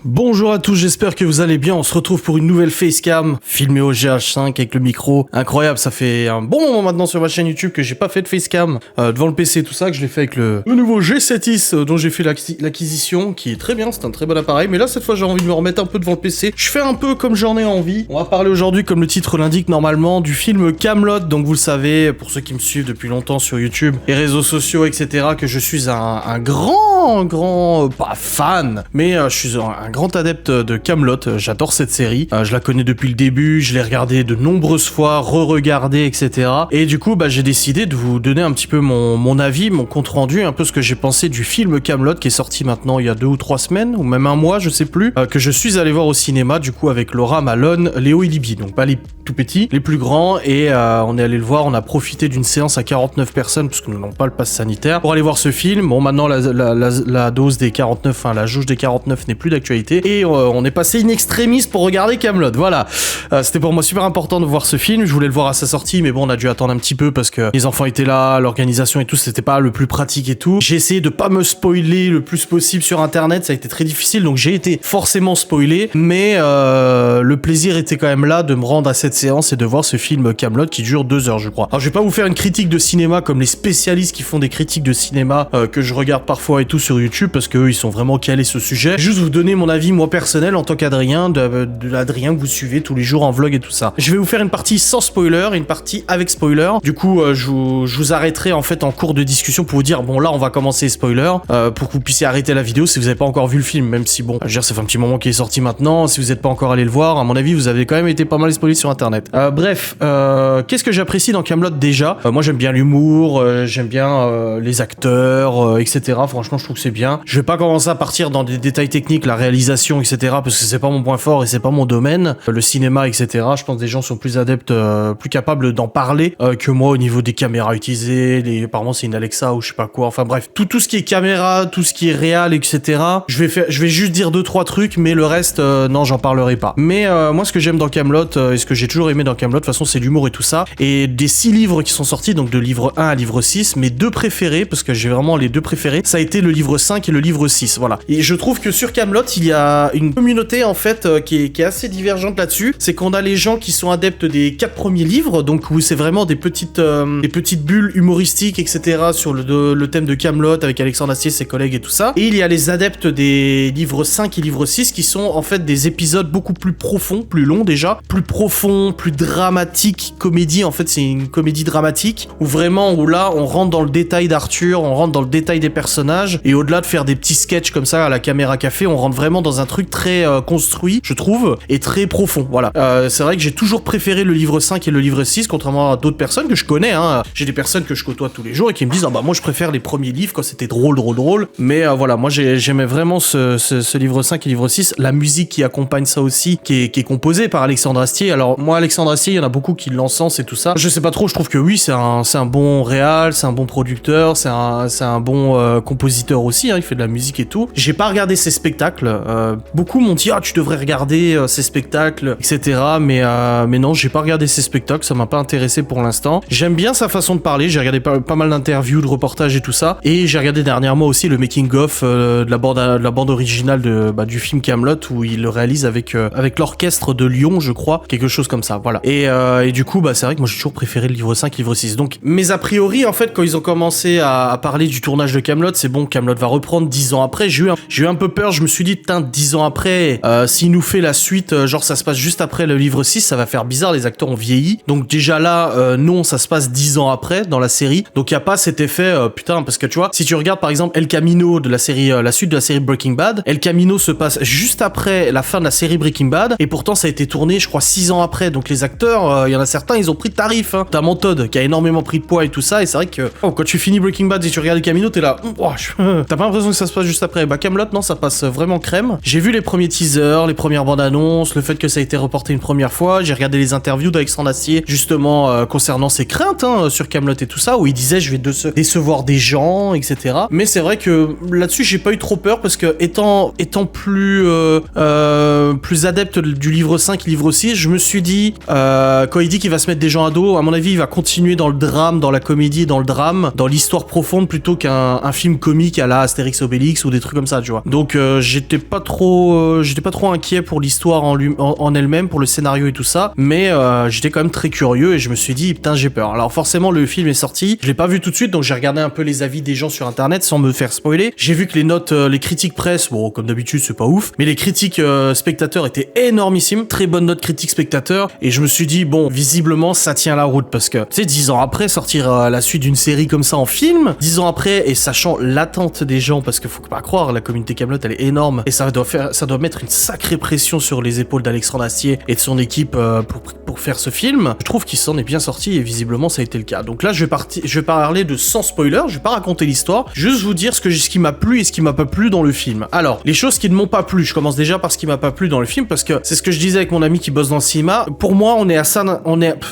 Bonjour à tous, j'espère que vous allez bien. On se retrouve pour une nouvelle facecam filmée au GH5 avec le micro. Incroyable, ça fait un bon moment maintenant sur ma chaîne YouTube que j'ai pas fait de facecam devant le PC et tout ça, que je l'ai fait avec le nouveau G7X dont j'ai fait l'acquisition, qui est très bien, c'est un très bon appareil. Mais là, cette fois, j'ai envie de me remettre un peu devant le PC. Je fais un peu comme j'en ai envie. On va parler aujourd'hui, comme le titre l'indique normalement, du film Kaamelott. Donc vous le savez, pour ceux qui me suivent depuis longtemps sur YouTube, les réseaux sociaux, etc., que je suis un grand, pas fan, mais je suis un grand adepte de Kaamelott. J'adore cette série. Je la connais depuis le début, je l'ai regardée de nombreuses fois, re-regardée, etc. Et du coup, j'ai décidé de vous donner un petit peu mon avis, mon compte rendu, un peu ce que j'ai pensé du film Kaamelott qui est sorti maintenant il y a 2 ou 3 semaines, ou même un mois, je sais plus, que je suis allé voir au cinéma, du coup, avec Laura, Malone, Léo et Libby. Donc pas les tout petits, les plus grands, et on est allé le voir, on a profité d'une séance à 49 personnes, parce que nous n'avons pas le pass sanitaire, pour aller voir ce film. Bon, maintenant, la dose des 49, enfin, la jauge des 49 n'est plus d'actualité, et on est passé in extremis pour regarder Kaamelott. Voilà. C'était pour moi super important de voir ce film. Je voulais le voir à sa sortie, mais bon, on a dû attendre un petit peu parce que les enfants étaient là, l'organisation et tout, c'était pas le plus pratique et tout. J'ai essayé de pas me spoiler le plus possible sur internet, ça a été très difficile, donc j'ai été forcément spoilé, mais le plaisir était quand même là de me rendre à cette séance et de voir ce film Kaamelott qui dure 2 heures, je crois. Alors, je vais pas vous faire une critique de cinéma comme les spécialistes qui font des critiques de cinéma que je regarde parfois et tout sur YouTube, parce qu'eux, ils sont vraiment calés ce sujet. Juste vous donner mon avis, moi, personnel, en tant qu'Adrien, de l'Adrien que vous suivez tous les jours en vlog et tout ça. Je vais vous faire une partie sans spoiler et une partie avec spoiler. Du coup, je vous arrêterai en fait en cours de discussion pour vous dire, bon là, on va commencer spoiler, pour que vous puissiez arrêter la vidéo si vous n'avez pas encore vu le film, même si bon, je veux dire, ça fait un petit moment qu'il est sorti maintenant. Si vous n'êtes pas encore allé le voir, à mon avis, vous avez quand même été pas mal spoilé sur internet. Bref, qu'est-ce que j'apprécie dans Kaamelott déjà? Moi, j'aime bien l'humour, j'aime bien les acteurs, etc. Franchement, je trouve que c'est bien. Je vais pas commencer à partir dans des détails techniques, la réalisation, etc., parce que c'est pas mon point fort et c'est pas mon domaine. Le cinéma, etc. Je pense que des gens sont plus adeptes, plus capables d'en parler que moi au niveau des caméras utilisées. Apparemment, c'est une Alexa ou je sais pas quoi. Enfin bref, tout ce qui est caméra, tout ce qui est réal, etc. Je vais juste dire 2-3 trucs, mais le reste, non, j'en parlerai pas. Mais moi, ce que j'aime dans Kaamelott et ce que j'ai toujours aimé dans Kaamelott, de toute façon, c'est l'humour et tout ça. Et des 6 livres qui sont sortis, donc de livre 1 à livre 6, mes 2 préférés, parce que j'ai vraiment les 2 préférés, ça a été le livre 5 et le livre 6. Voilà. Et je trouve que sur Kaamelott, il y a une communauté en fait qui est assez divergente là-dessus. C'est qu'on a les gens qui sont adeptes des 4 premiers livres, donc où c'est vraiment des petites bulles humoristiques, etc. sur le thème de Kaamelott avec Alexandre Astier, ses collègues et tout ça. Et il y a les adeptes des livres 5 et livre 6 qui sont en fait des épisodes beaucoup plus profonds, plus longs déjà, plus profonds, plus dramatiques, comédie. En fait, c'est une comédie dramatique où là on rentre dans le détail d'Arthur, on rentre dans le détail des personnages, et au-delà de faire des petits sketchs comme ça à la caméra café, on rentre vraiment dans un truc très construit, je trouve, et très profond. Voilà. C'est vrai que j'ai toujours préféré le livre 5 et le livre 6, contrairement à d'autres personnes que je connais, hein. J'ai des personnes que je côtoie tous les jours et qui me disent, moi je préfère les premiers livres quand c'était drôle. Mais voilà, moi j'aimais vraiment ce livre 5 et livre 6. La musique qui accompagne ça aussi, qui est composée par Alexandre Astier. Alors moi, Alexandre Astier, il y en a beaucoup qui l'encensent et tout ça. Je sais pas trop, je trouve que oui, c'est un bon réal, c'est un bon producteur, c'est un bon compositeur aussi, hein, il fait de la musique et tout. J'ai pas regardé ses spectacles. Beaucoup m'ont dit, tu devrais regarder ses spectacles, etc. Mais non, j'ai pas regardé ses spectacles, ça m'a pas intéressé pour l'instant. J'aime bien sa façon de parler, j'ai regardé pas mal d'interviews, de reportages et tout ça. Et j'ai regardé dernièrement aussi le making-of de la bande originale du film Kaamelott, où il le réalise avec l'orchestre de Lyon, je crois, quelque chose comme ça, voilà. Et du coup, c'est vrai que moi j'ai toujours préféré le livre 5, livre 6. Donc, mes a priori, en fait, quand ils ont commencé à parler du tournage de Kaamelott, c'est bon, Kaamelott va reprendre 10 ans après. J'ai eu un peu peur, je me suis dit, 10 ans après, s'il nous fait la suite, genre ça se passe juste après le livre 6, ça va faire bizarre, les acteurs ont vieilli. Donc déjà là, non, ça se passe 10 ans après dans la série. Donc il y a pas cet effet, parce que tu vois, si tu regardes par exemple El Camino de la série, la suite de la série Breaking Bad, El Camino se passe juste après la fin de la série Breaking Bad, et pourtant ça a été tourné, je crois, 6 ans après. Donc les acteurs, il y en a certains, ils ont pris de tarif, hein. T'as Todd qui a énormément pris de poids et tout ça, et c'est vrai que quand tu finis Breaking Bad et tu regardes El Camino, t'es là, t'as pas l'impression que ça se passe juste après. Kaamelott, non, ça passe vraiment crème. J'ai vu les premiers teasers, les premières bandes annonces, le fait que ça a été reporté une première fois. J'ai regardé les interviews d'Alexandre Astier justement concernant ses craintes sur Kaamelott et tout ça, où il disait je vais décevoir des gens, etc. Mais c'est vrai que là-dessus j'ai pas eu trop peur, parce que étant plus adepte du livre 5, livre 6, je me suis dit quand il dit qu'il va se mettre des gens à dos, à mon avis il va continuer dans le drame, dans la comédie, dans le drame, dans l'histoire profonde, plutôt qu'un film comique à la Astérix Obélix ou des trucs comme ça, tu vois. Donc j'étais pas pas trop inquiet pour l'histoire en elle-même, pour le scénario et tout ça, mais j'étais quand même très curieux et je me suis dit putain j'ai peur. Alors forcément le film est sorti, je l'ai pas vu tout de suite, donc j'ai regardé un peu les avis des gens sur internet sans me faire spoiler. J'ai vu que les notes, les critiques presse, bon comme d'habitude c'est pas ouf, mais les critiques spectateurs étaient énormissimes, très bonnes notes critiques spectateurs, et je me suis dit bon visiblement ça tient la route parce que tu sais 10 ans après sortir la suite d'une série comme ça en film, 10 ans après, et sachant l'attente des gens, parce qu'il faut pas croire, la communauté Kaamelott elle est énorme et ça doit mettre une sacrée pression sur les épaules d'Alexandre Astier et de son équipe pour faire ce film. Je trouve qu'il s'en est bien sorti et visiblement ça a été le cas. Donc là je vais parler de sans spoiler, je vais pas raconter l'histoire, juste vous dire ce qui m'a plu et ce qui m'a pas plu dans le film. Alors, les choses qui ne m'ont pas plu, je commence déjà par ce qui m'a pas plu dans le film parce que c'est ce que je disais avec mon ami qui bosse dans le cinéma. Pour moi, on est à ça,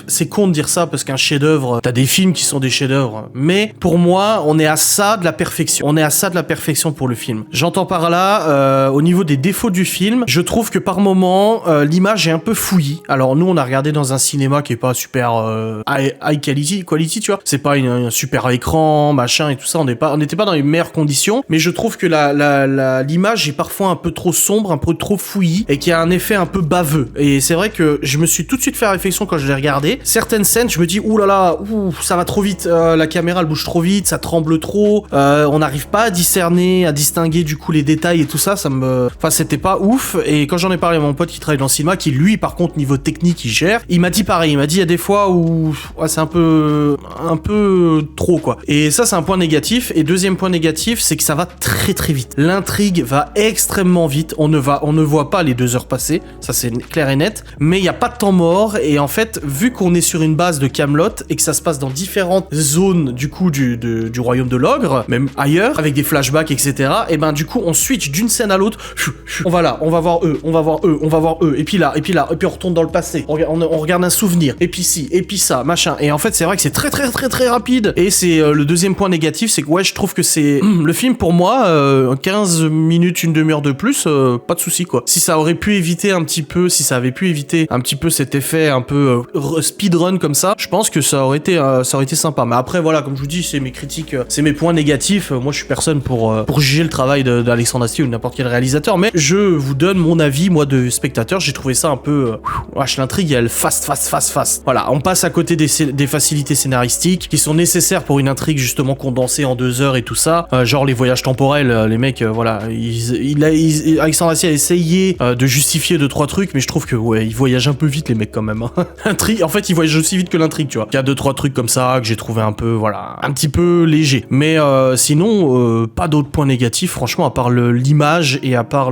c'est con de dire ça parce qu'un chef-d'œuvre, t'as des films qui sont des chefs-d'œuvre, mais pour moi, on est à ça de la perfection. On est à ça de la perfection pour le film. J'entends par là, au niveau des défauts du film, je trouve que par moment, l'image est un peu fouillie. Alors nous, on a regardé dans un cinéma qui est pas super high quality, tu vois. C'est pas un super écran, machin et tout ça. On n'était pas dans les meilleures conditions, mais je trouve que l'image est parfois un peu trop sombre, un peu trop fouillie et qu'il y a un effet un peu baveux. Et c'est vrai que je me suis tout de suite fait réflexion quand je l'ai regardé. Certaines scènes, je me dis oulala, ça va trop vite, la caméra elle bouge trop vite, ça tremble trop, on n'arrive pas à discerner, à distinguer du coup les détails et tout ça, c'était pas ouf. Et quand j'en ai parlé à mon pote qui travaille dans le cinéma, qui lui par contre niveau technique il gère, il m'a dit pareil, il m'a dit il y a des fois où c'est un peu trop quoi. Et ça c'est un point négatif. Et deuxième point négatif, c'est que ça va très très vite. L'intrigue va extrêmement vite, on ne voit pas les 2 heures passer, ça c'est clair et net, mais il y a pas de temps mort. Et en fait, vu qu'on est sur une base de Kaamelott et que ça se passe dans différentes zones du coup du royaume de l'ogre, même ailleurs, avec des flashbacks etc, et ben du coup on switch d'une scène à l'autre, on va là, on va voir eux, et puis là, et puis on retourne dans le passé, on regarde un souvenir, et puis ci, et puis ça, machin. Et en fait c'est vrai que c'est très très très très rapide, et c'est le deuxième point négatif, c'est que ouais je trouve que c'est le film pour moi 15 minutes, une demi-heure de plus, pas de souci quoi. Si ça avait pu éviter un petit peu cet effet un peu speedrun comme ça, je pense que ça aurait été sympa. Mais après voilà, comme je vous dis, c'est mes critiques, c'est mes points négatifs. Moi je suis personne pour juger le travail d'Alexandre Astier ou de n'importe quel réalisateur, mais je vous donne mon avis moi de spectateur. J'ai trouvé ça un peu l'intrigue elle fast. Voilà, on passe à côté des facilités scénaristiques qui sont nécessaires pour une intrigue justement condensée en 2 heures et tout ça, genre les voyages temporels, les mecs voilà, Alexandre Astier a essayé de justifier 2-3 trucs, mais je trouve que ouais, ils voyagent un peu vite les mecs quand même. En fait, ils voyagent aussi vite que l'intrigue, tu vois. Il y a 2-3 trucs comme ça que j'ai trouvé un peu voilà, un petit peu léger. Mais sinon pas d'autres points négatifs franchement à part l'image et à part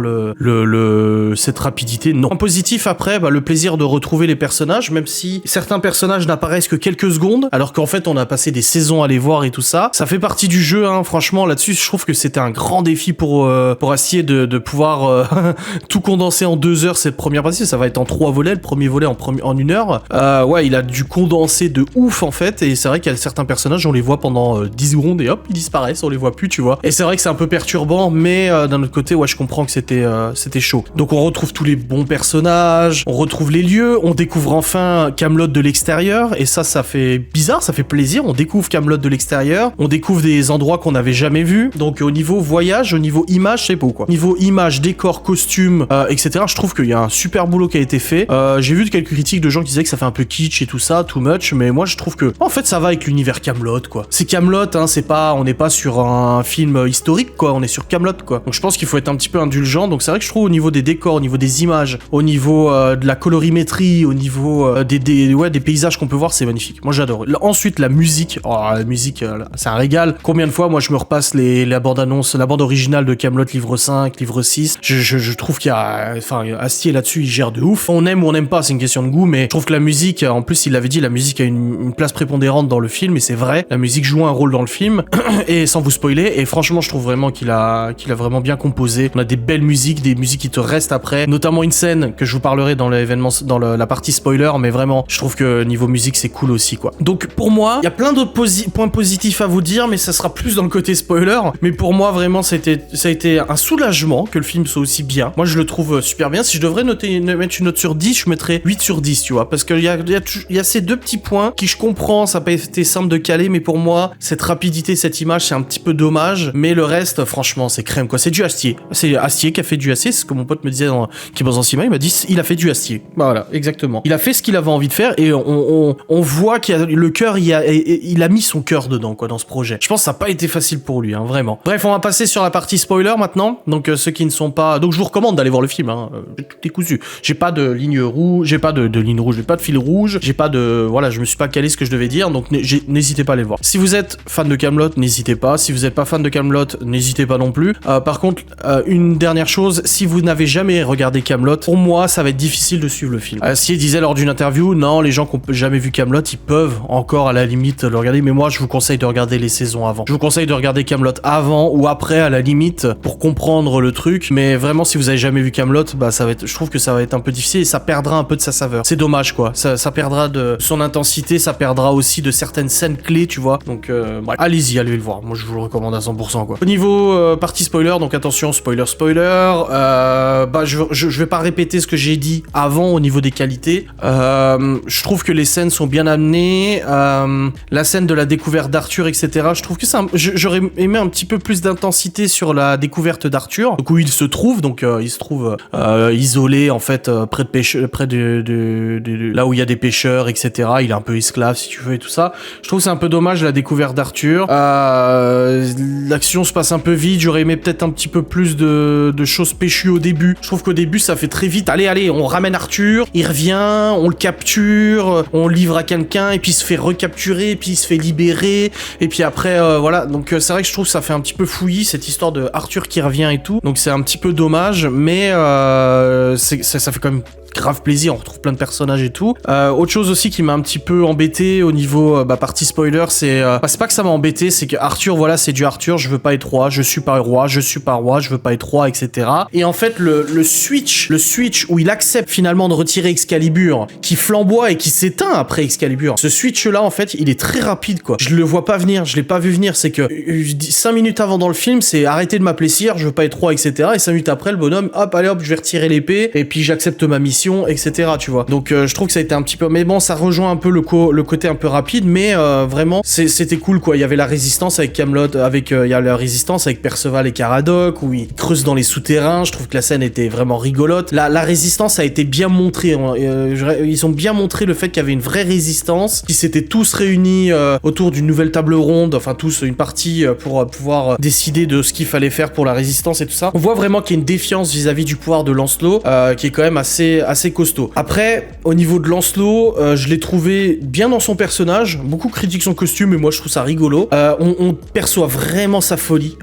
cette rapidité, non. En positif après, le plaisir de retrouver les personnages, même si certains personnages n'apparaissent que quelques secondes, alors qu'en fait on a passé des saisons à les voir et tout ça. Ça fait partie du jeu, hein, franchement là-dessus je trouve que c'était un grand défi pour Astier de pouvoir tout condenser en 2 heures cette première partie. Ça va être en 3 volets, le premier volet en 1 heure. Ouais, il a dû condenser de ouf en fait, et c'est vrai qu'il y a certains personnages, on les voit pendant 10 secondes et hop, ils disparaissent, on les voit plus, tu vois. Et c'est vrai que c'est un peu perturbant, mais d'un autre côté, ouais, je comprends que c'était chaud. Donc on retrouve tous les bons personnages, on retrouve les lieux, on découvre enfin Kaamelott de l'extérieur, et ça fait bizarre, ça fait plaisir, on découvre Kaamelott de l'extérieur, on découvre des endroits qu'on n'avait jamais vus. Donc au niveau voyage, au niveau image, c'est beau quoi. Niveau image, décor, costume, etc., je trouve qu'il y a un super boulot qui a été fait. J'ai vu quelques critiques de gens qui disaient que ça fait un peu kitsch et tout ça, too much, mais moi je trouve que en fait ça va avec l'univers Kaamelott quoi. C'est Kaamelott, hein, on n'est pas sur un film historique quoi, on est sur Kaamelott quoi. Donc je pense qu'il faut être un petit peu indulgent. Donc c'est vrai que je trouve au niveau des décors, au niveau des images, au niveau de la colorimétrie, au niveau des paysages qu'on peut voir, c'est magnifique. Moi j'adore. Ensuite la musique, la musique c'est un régal. Combien de fois moi je me repasse la bande-annonce, la bande originale de Kaamelott livre 5, livre 6. Je trouve qu'il y a, Astier là-dessus il gère de ouf. On aime ou on n'aime pas, c'est une question de goût, mais je trouve que la musique, en plus il l'avait dit, la musique a une place prépondérante dans le film, et c'est vrai, la musique joue un rôle dans le film, et sans vous spoiler, et franchement je trouve vraiment qu'il a vraiment bien composé. On a des belles musiques, des musiques qui te restent après, notamment une scène que je vous parlerai dans l'événement, dans la partie spoiler, mais vraiment je trouve que niveau musique c'est cool aussi quoi. Donc pour moi, il y a plein d'autres points positifs à vous dire, mais ça sera plus dans le côté spoiler, mais pour moi vraiment ça a été un soulagement que le film soit aussi bien. Moi je le trouve super bien. Si je devrais mettre une note sur 10, je mettrais 8 sur 10, tu vois, parce qu'il y a ces 2 petits points qui, je comprends, ça n'a pas été simple de caler, mais pour moi cette rapidité, cette image, c'est un petit peu dommage, mais le reste franchement c'est crème quoi, c'est du Astier, c'est c'est Astier qui a fait du Astier, c'est ce que mon pote me disait qui bosse en cinéma, il m'a dit il a fait du Astier. Voilà, exactement. Il a fait ce qu'il avait envie de faire et on voit qu'il y a le cœur, il a mis son cœur dedans, quoi, dans ce projet. Je pense que ça n'a pas été facile pour lui, hein, vraiment. Bref, on va passer sur la partie spoiler maintenant. Donc ceux qui ne sont pas... Donc je vous recommande d'aller voir le film, hein. Tout est cousu. J'ai pas de ligne rouge, j'ai pas de ligne rouge, j'ai pas de fil rouge, j'ai pas de... Voilà, je me suis pas calé ce que je devais dire, donc n'hésitez pas à aller le voir. Si vous êtes fan de Kaamelott, n'hésitez pas. Si vous n'êtes pas fan de Kaamelott, n'hésitez pas non plus. Par contre, une dernière chose, si vous n'avez jamais regardé Kaamelott, pour moi, ça va être difficile de suivre le film. Astier disait lors d'une interview, non, les gens qui n'ont jamais vu Kaamelott, ils peuvent encore à la limite le regarder, mais moi, je vous conseille de regarder les saisons avant. Je vous conseille de regarder Kaamelott avant ou après, à la limite, pour comprendre le truc, mais vraiment, si vous avez jamais vu Kaamelott, bah, ça va être, je trouve que ça va être un peu difficile et ça perdra un peu de sa saveur. C'est dommage, quoi. Ça perdra de son intensité, ça perdra aussi de certaines scènes clés, tu vois. Donc, bref. Allez-y, allez le voir. Moi, je vous le recommande à 100%, quoi. Au niveau partie spoiler, donc attention, spoiler. Bah, je vais pas répéter ce que j'ai dit avant au niveau des qualités. Je trouve que les scènes sont bien amenées. La scène de la découverte d'Arthur, etc. Je trouve que j'aurais aimé un petit peu plus d'intensité sur la découverte d'Arthur, donc où il se trouve. Donc, il se trouve isolé, en fait, près de là où il y a des pêcheurs, etc. Il est un peu esclave, si tu veux, et tout ça. Je trouve que c'est un peu dommage, la découverte d'Arthur. L'action se passe un peu vite. J'aurais aimé peut-être un petit peu plus de choses péchues au début. Je trouve qu'au début, ça fait très vite. Allez, on ramène Arthur, il revient, on le capture, on le livre à quelqu'un, et puis il se fait recapturer, et puis il se fait libérer, et puis après, voilà. Donc c'est vrai que je trouve que ça fait un petit peu fouillis, cette histoire de Arthur qui revient et tout. Donc c'est un petit peu dommage, mais ça fait quand même grave plaisir, on retrouve plein de personnages et tout. Autre chose aussi qui m'a un petit peu embêté au niveau partie spoiler, c'est pas que ça m'a embêté, c'est que Arthur, voilà, c'est du Arthur, je veux pas être roi, je suis pas roi, je veux pas être roi, etc. Et en fait, le switch où il accepte finalement de retirer Excalibur, qui flamboie et qui s'éteint après Excalibur, ce switch là, en fait, il est très rapide, quoi. Je le vois pas venir, je l'ai pas vu venir, c'est que 5 minutes avant dans le film, c'est arrêtez de m'appeler sire, je veux pas être roi, etc. Et 5 minutes après, le bonhomme, hop, allez hop, je vais retirer l'épée, et puis j'accepte ma mission, etc. Tu vois. Donc je trouve que ça a été un petit peu, mais bon, ça rejoint un peu le côté un peu rapide, mais vraiment c'était cool, quoi. Il y avait la résistance avec Kaamelott, il y a la résistance avec Perceval et Caradoc où ils creusent dans les souterrains. Je trouve que la scène était vraiment rigolote. La résistance a été bien montrée. Ils ont bien montré le fait qu'il y avait une vraie résistance, qu'ils s'étaient tous réunis autour d'une nouvelle table ronde, enfin tous une partie pour pouvoir décider de ce qu'il fallait faire pour la résistance et tout ça. On voit vraiment qu'il y a une défiance vis-à-vis du pouvoir de Lancelot qui est quand même assez costaud. Après, au niveau de Lancelot, je l'ai trouvé bien dans son personnage. Beaucoup critiquent son costume, mais moi je trouve ça rigolo. On perçoit vraiment sa folie.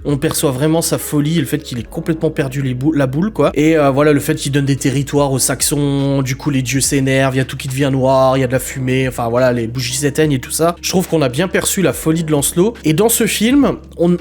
Et le fait qu'il ait complètement perdu la boule, quoi. Et voilà, le fait qu'il donne des territoires aux Saxons, du coup les dieux s'énervent, il y a tout qui devient noir, il y a de la fumée, enfin voilà, les bougies s'éteignent et tout ça. Je trouve qu'on a bien perçu la folie de Lancelot. Et dans ce film,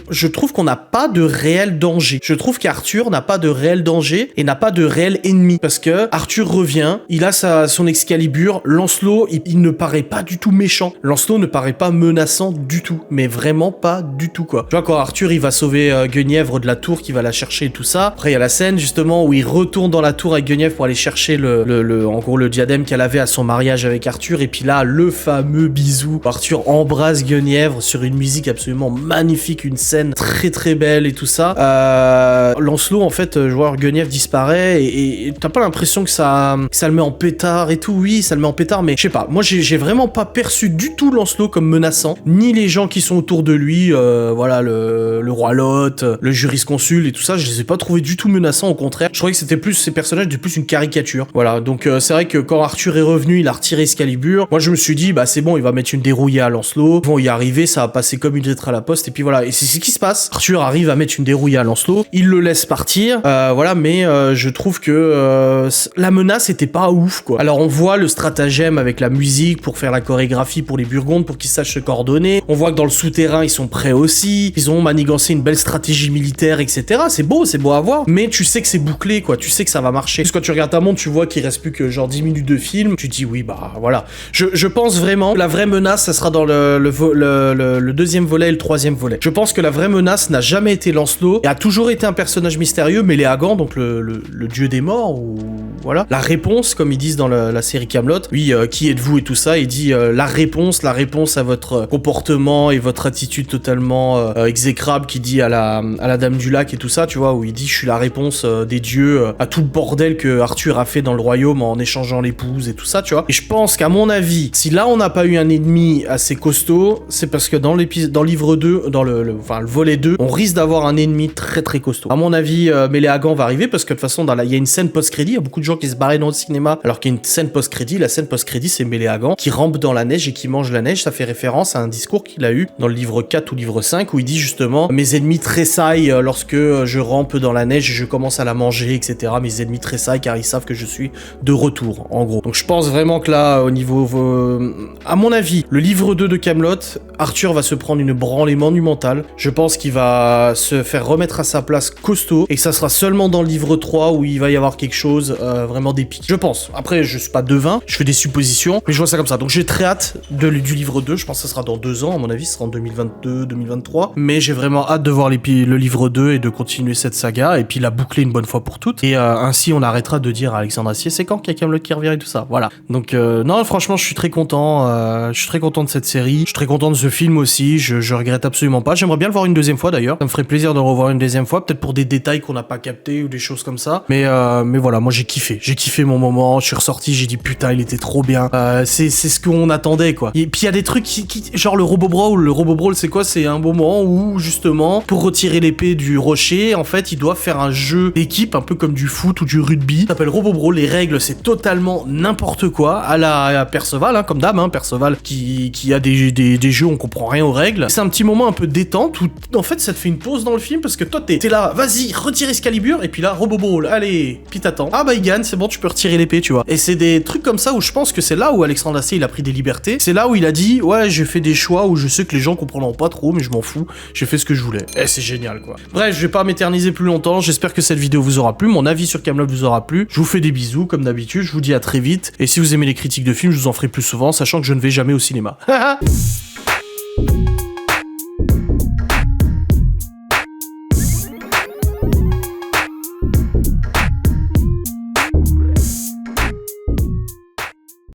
je trouve qu'on n'a pas de réel danger. Je trouve qu'Arthur n'a pas de réel danger et n'a pas de réel ennemi. Parce que Arthur revient, il a son Excalibur, Lancelot, il ne paraît pas du tout méchant. Lancelot ne paraît pas menaçant du tout, mais vraiment pas du tout, quoi. Tu vois, quand Arthur, il va sauver Guenièvre de la tour, qui va la chercher et tout ça. Après, il y a la scène, justement, où il retourne dans la tour avec Guenièvre pour aller chercher en gros, le diadème qu'elle avait à son mariage avec Arthur, et puis là, le fameux bisou. Arthur embrasse Guenièvre sur une musique absolument magnifique, une scène très très belle et tout ça. Lancelot, en fait, je vois Guenièvre disparaît, et t'as pas l'impression que ça le met en pétard et tout. Oui, ça le met en pétard, mais je sais pas, moi j'ai vraiment pas perçu du tout Lancelot comme menaçant, ni les gens qui sont autour de lui, voilà, le roi Lot, le jurisconsulte et tout ça, je les ai pas trouvés du tout menaçants, au contraire. Je trouvais que ces personnages étaient plus une caricature. Voilà, donc c'est vrai que quand Arthur est revenu, il a retiré Excalibur. Moi je me suis dit, bah c'est bon, il va mettre une dérouillée à Lancelot, ils vont y arriver, ça va passer comme une lettre à la poste, et puis voilà, et c'est ce qui se passe. Arthur arrive à mettre une dérouillée à Lancelot, il le laisse partir, voilà, mais je trouve que la menace était pas ouf, quoi. Alors on voit le stratagème avec la musique pour faire la chorégraphie pour les Burgondes, pour qu'ils sachent se coordonner. On voit que dans le souterrain ils sont prêts aussi, ils ont manigancé une belle stratégie militaire, etc. C'est beau à voir, mais tu sais que c'est bouclé, quoi. Tu sais que ça va marcher. Parce que quand tu regardes ta montre, tu vois qu'il reste plus que genre 10 minutes de film, tu te dis oui, bah voilà. Je pense vraiment que la vraie menace, ça sera dans le deuxième volet et le troisième volet. Je pense que la vraie menace n'a jamais été Lancelot, et a toujours été un personnage mystérieux, Méléagant, donc le dieu des morts, ou voilà. La réponse, comme ils disent dans la série Kaamelott, oui, qui êtes-vous et tout ça, il dit la réponse à votre comportement et votre attitude totalement exécrable, qui dit à la dame du lac et tout ça, tu vois, où il dit je suis la réponse des dieux à tout le bordel que Arthur a fait dans le royaume en échangeant l'épouse et tout ça, tu vois. Et je pense qu'à mon avis, si là on n'a pas eu un ennemi assez costaud, c'est parce que dans le livre 2, dans le volet 2, on risque d'avoir un ennemi très très costaud. À mon avis, Méléagan va arriver parce que de toute façon, il y a une scène post-crédit, il y a beaucoup de gens qui se barraient dans le cinéma alors qu'il y a une scène post-crédit. La scène post-crédit, c'est Méléagan qui rampe dans la neige et qui mange la neige. Ça fait référence à un discours qu'il a eu dans le livre 4 ou livre 5 où il dit justement mes ennemis tressaillent lorsque je rampe dans la neige et je commence à la manger, etc. Mes ennemis tressaillent car ils savent que je suis de retour, en gros. Donc je pense vraiment que là, au niveau... à mon avis, le livre 2 de Kaamelott, Arthur va se prendre une branlée monumentale. Je pense qu'il va se faire remettre à sa place costaud et que ça sera seulement dans le livre 3 où il va y avoir quelque chose vraiment d'épique. Je pense. Après, je suis pas devin, je fais des suppositions, mais je vois ça comme ça. Donc j'ai très hâte du livre 2. Je pense que ça sera dans 2 ans, à mon avis, ce sera en 2022, 2023. Mais j'ai vraiment hâte de voir le livre 2 et de continuer cette saga et puis la boucler une bonne fois pour toutes. Et ainsi, on arrêtera de dire à Alexandre Astier, c'est quand qu'il y a Kaamelott qui revient et tout ça. Voilà. Donc non, franchement, je suis très content. Je suis très content de cette série. Je suis très content de ce film aussi. Je regrette absolument pas. J'aimerais bien le voir une deuxième fois d'ailleurs. Ça me ferait plaisir de le revoir une deuxième fois, peut-être pour des détails qu'on n'a pas captés ou des choses comme ça. Mais voilà, moi j'ai kiffé. J'ai kiffé mon moment. Je suis ressorti, j'ai dit putain, il était trop bien. C'est ce qu'on attendait quoi. Et puis il y a des trucs genre le Robo Brawl. Le Robo Brawl, c'est quoi? C'est un moment où justement pour retirer l'épée du rocher, en fait, il doit faire un jeu d'équipe un peu comme du foot ou du rugby. Ça s'appelle Robo Brawl. Les règles, c'est totalement n'importe quoi à la Perceval, hein, comme d'hab, hein, Perceval qui a des jeux, on comprend rien aux règles. C'est un petit moment un peu détente où en fait ça te fait une pause dans le film parce que toi t'es là, vas-y, retire Excalibur et puis là Robo Brawl, allez, puis t'attends. Ah bah il gagne, c'est bon, tu peux retirer l'épée, tu vois. Et c'est des trucs comme ça où je pense que c'est là où Alexandre Astier il a pris des libertés. C'est là où il a dit ouais, j'ai fait des choix où je sais que les gens comprendront pas trop, mais je m'en fous, j'ai fait ce que je voulais. Et c'est génial quoi. Bref, je vais pas m'éterniser plus longtemps. J'espère que cette vidéo vous aura plu, mon avis sur Kaamelott vous aura plu. Je vous fais des bisous comme d'habitude. Je vous dis à très vite. Et si vous aimez les critiques de films, je vous en ferai plus souvent, sachant que je ne vais jamais au cinéma.